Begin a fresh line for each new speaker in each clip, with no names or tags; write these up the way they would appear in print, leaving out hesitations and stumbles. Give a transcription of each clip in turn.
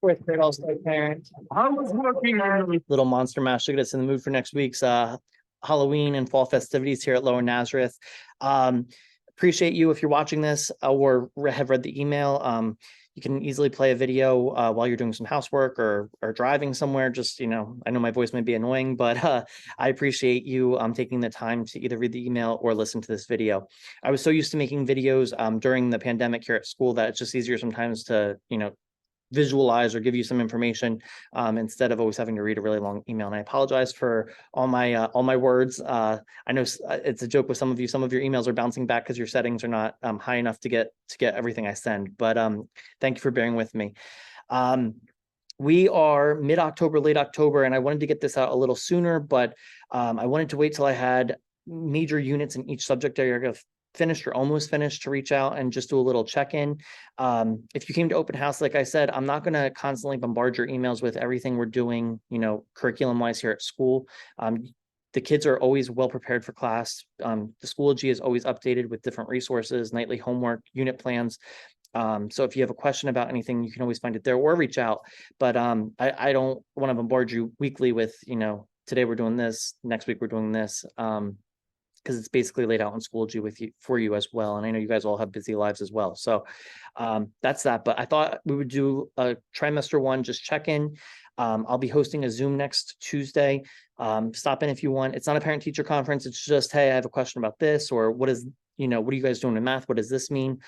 fourth grade all-star parent.
I was working on
Little monster mash to get us in the mood for next week's Halloween and fall festivities here at Lower Nazareth. Appreciate you if you're watching this or have read the email. You can easily play a video while you're doing some housework or driving somewhere. Just, I know my voice may be annoying, but I appreciate you taking the time to either read the email or listen to this video. I was so used to making videos during the pandemic here at school that it's just easier sometimes to, visualize or give you some information instead of always having to read a really long email. And I apologize for all my words. I know it's a joke with some of you. Some of your emails are bouncing back because your settings are not high enough to get everything I send. But thank you for bearing with me. We are mid-October, late October, and I wanted to get this out a little sooner, but I wanted to wait till I had major units in each subject area finished or almost finished to reach out and just do a little check-in. If you came to open house, like I said, I'm not going to constantly bombard your emails with everything we're doing, curriculum-wise here at school. The kids are always well prepared for class. The Schoology is always updated with different resources, nightly homework, unit plans. So if you have a question about anything, you can always find it there or reach out. But I don't want to bombard you weekly with, today we're doing this, next week we're doing this. Because it's basically laid out on Schoology for you as well. And I know you guys all have busy lives as well. So that's that. But I thought we would do a trimester one, just check in. I'll be hosting a Zoom next Tuesday. Stop in if you want. It's not a parent teacher conference. It's just, hey, I have a question about this, or what are you guys doing in math? What does this mean?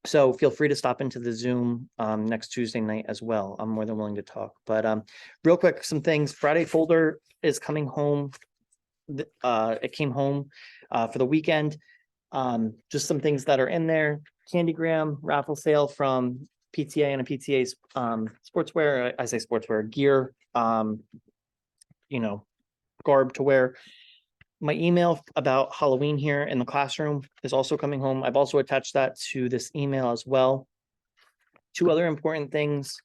So feel free to stop into the Zoom next Tuesday night as well. I'm more than willing to talk. But real quick, some things. Friday folder is coming home. It came home for the weekend. Just some things that are in there. Candygram raffle sale from PTA and a PTA's sportswear. I say sportswear gear, garb to wear. My email about Halloween here in the classroom is also coming home. I've also attached that to this email as well. Two other important things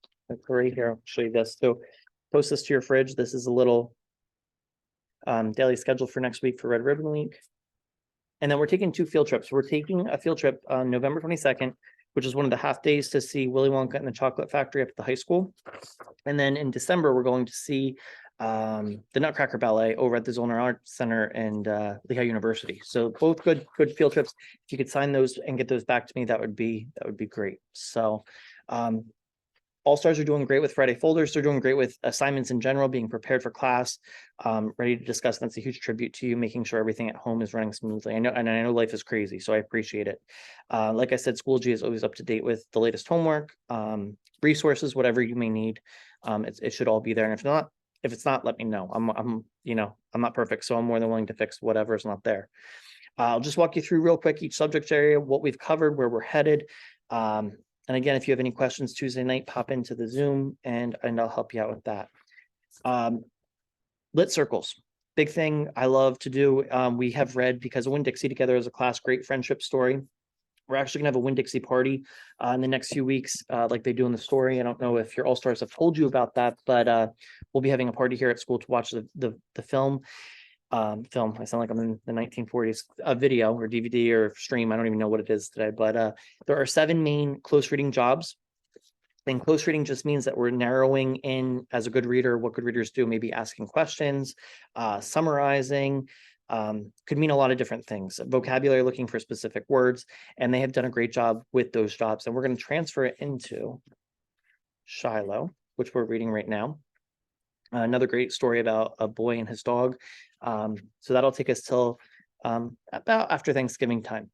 right here. I'll show you this. So post this to your fridge. This is a little daily schedule for next week for Red Ribbon Week. And then we're taking 2 field trips. We're taking a field trip on November 22nd, which is one of the half days to see Willy Wonka and the Chocolate Factory up at the high school. And then in December, we're going to see the Nutcracker Ballet over at the Zollner Arts Center and Lehigh University. So both good field trips. If you could sign those and get those back to me, that would be great. So All-Stars are doing great with Friday folders. They're doing great with assignments in general, being prepared for class, ready to discuss. That's a huge tribute to you, making sure everything at home is running smoothly. I know life is crazy, so I appreciate it. Like I said, Schoology is always up to date with the latest homework, resources, whatever you may need. It should all be there. And if it's not, let me know. I'm not perfect, so I'm more than willing to fix whatever is not there. I'll just walk you through real quick each subject area, what we've covered, where we're headed. And again, if you have any questions Tuesday night, pop into the Zoom and I'll help you out with that. Lit circles, big thing I love to do. We have read Because of Winn-Dixie together as a class, great friendship story. We're actually gonna have a Winn-Dixie party in the next few weeks, like they do in the story. I don't know if your All-Stars have told you about that, but we'll be having a party here at school to watch the film. I sound like I'm in the 1940s, a video or DVD or stream. I don't even know what it is today, but there are 7 main close reading jobs. And close reading just means that we're narrowing in as a good reader, what good readers do, maybe asking questions, summarizing, could mean a lot of different things. Vocabulary, looking for specific words, and they have done a great job with those jobs. And we're going to transfer it into Shiloh, which we're reading right now. Another great story about a boy and his dog. So that'll take us till about after Thanksgiving time.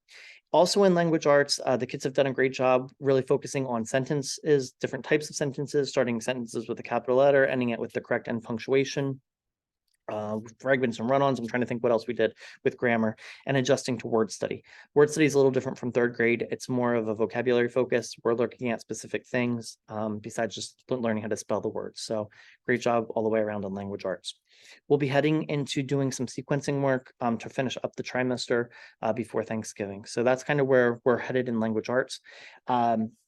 Also in language arts, the kids have done a great job really focusing on sentences, different types of sentences, starting sentences with a capital letter, ending it with the correct end punctuation. Fragments and run-ons. I'm trying to think what else we did with grammar, and adjusting to word study. Word study is a little different from 3rd grade. It's more of a vocabulary focus. We're looking at specific things besides just learning how to spell the words. So great job all the way around on language arts. We'll be heading into doing some sequencing work to finish up the trimester before Thanksgiving. So that's kind of where we're headed in language arts.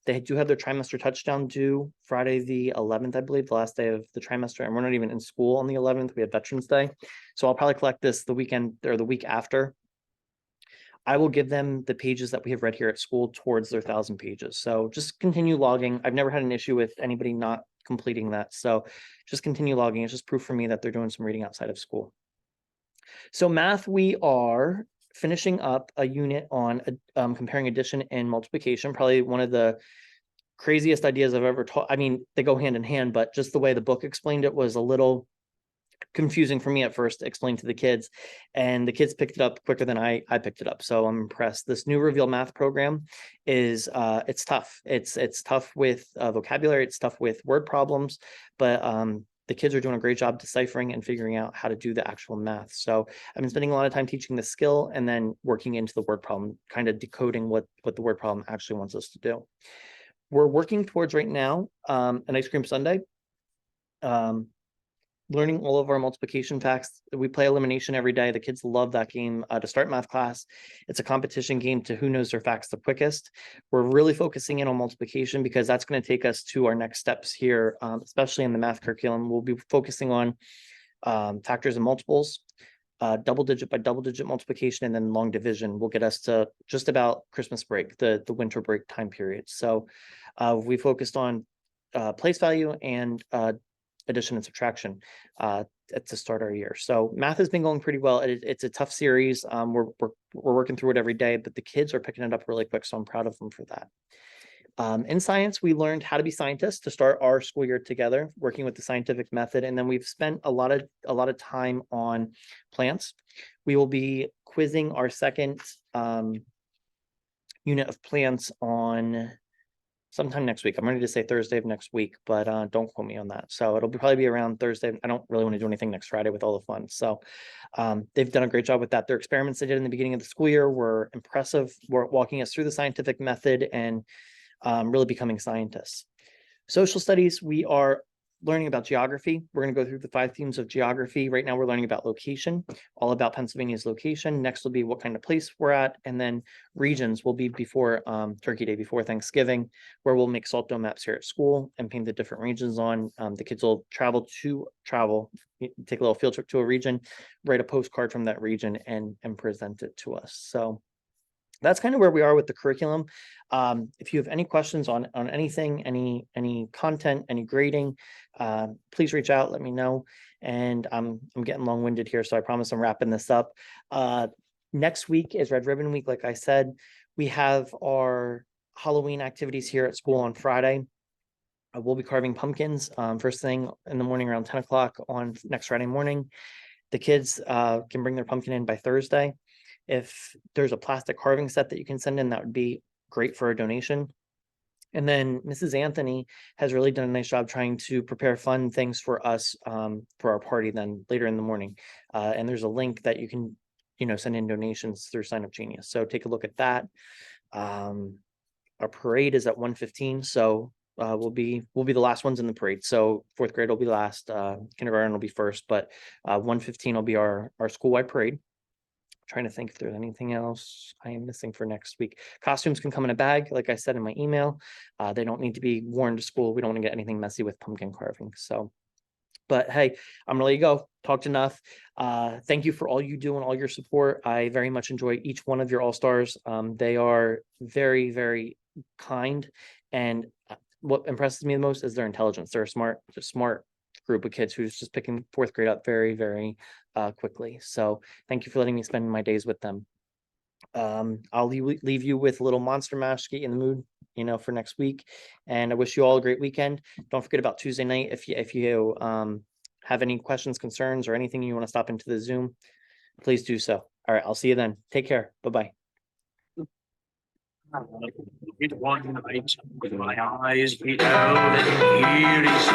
They do have their trimester touchdown due Friday the 11th, I believe, the last day of the trimester, and we're not even in school on the 11th. We have Veterans Day. So I'll probably collect this the weekend or the week after. I will give them the pages that we have read here at school towards their 1,000 pages. So just continue logging. I've never had an issue with anybody not completing that. So just continue logging. It's just proof for me that they're doing some reading outside of school. So math, we are finishing up a unit on comparing addition and multiplication, probably one of the craziest ideas I've ever taught. I mean, they go hand in hand, but just the way the book explained it was a little confusing for me at first to explain to the kids, and the kids picked it up quicker than I picked it up. So I'm impressed. This new Reveal Math program is it's tough. It's tough with vocabulary. It's tough with word problems, but the kids are doing a great job deciphering and figuring out how to do the actual math. So I've been spending a lot of time teaching the skill and then working into the word problem, kind of decoding what the word problem actually wants us to do. We're working towards right now an ice cream sundae. Learning all of our multiplication facts. We play elimination every day. The kids love that game to start math class. It's a competition game to who knows their facts the quickest. We're really focusing in on multiplication because that's going to take us to our next steps here, especially in the math curriculum. We'll be focusing on factors and multiples, double digit by double digit multiplication, and then long division will get us to just about Christmas break, the winter break time period. So we focused on place value and addition and subtraction to start our year. So math has been going pretty well. It's a tough series. We're working through it every day, but the kids are picking it up really quick. So I'm proud of them for that. In science, we learned how to be scientists to start our school year together, working with the scientific method. And then we've spent a lot of time on plants. We will be quizzing our second unit of plants on sometime next week. I'm ready to say Thursday of next week, but don't quote me on that. So it'll probably be around Thursday. I don't really want to do anything next Friday with all the fun. So they've done a great job with that. Their experiments they did in the beginning of the school year were impressive. We're walking us through the scientific method and really becoming scientists. Social studies, we are learning about geography. We're going to go through the 5 themes of geography. Right now, we're learning about location, all about Pennsylvania's location. Next will be what kind of place we're at. And then regions will be before Turkey Day, before Thanksgiving, where we'll make salt dome maps here at school and paint the different regions on. The kids will take a little field trip to a region, write a postcard from that region and present it to us. So that's kind of where we are with the curriculum. If you have any questions on anything, any content, any grading, please reach out, let me know. And I'm getting long-winded here, so I promise I'm wrapping this up. Next week is Red Ribbon Week. Like I said, we have our Halloween activities here at school on Friday. We'll be carving pumpkins first thing in the morning around 10 o'clock on next Friday morning. The kids can bring their pumpkin in by Thursday. If there's a plastic carving set that you can send in, that would be great for a donation. And then Mrs. Anthony has really done a nice job trying to prepare fun things for us for our party then later in the morning. And there's a link that you can, send in donations through Sign Up Genius. So take a look at that. Our parade is at 1:15. So we'll be the last ones in the parade. So 4th grade will be last, kindergarten will be first, but 1:15 will be our school-wide parade. Trying to think if there's anything else I am missing for next week. Costumes can come in a bag, like I said in my email. They don't need to be worn to school. We don't want to get anything messy with pumpkin carving. So, but hey, I'm gonna let you go. Talked enough. Thank you for all you do and all your support. I very much enjoy each one of your all-stars. They are very, very kind. And what impresses me the most is their intelligence. They're a smart group of kids who's just picking 4th grade up very, very quickly. So thank you for letting me spend my days with them. I'll leave you with a little Monster Mash to get you in the mood, for next week. And I wish you all a great weekend. Don't forget about Tuesday night. If you have any questions, concerns, or anything you want to stop into the Zoom, please do so. All right, I'll see you then. Take care. Bye-bye.
It one night with my eyes beheld and here is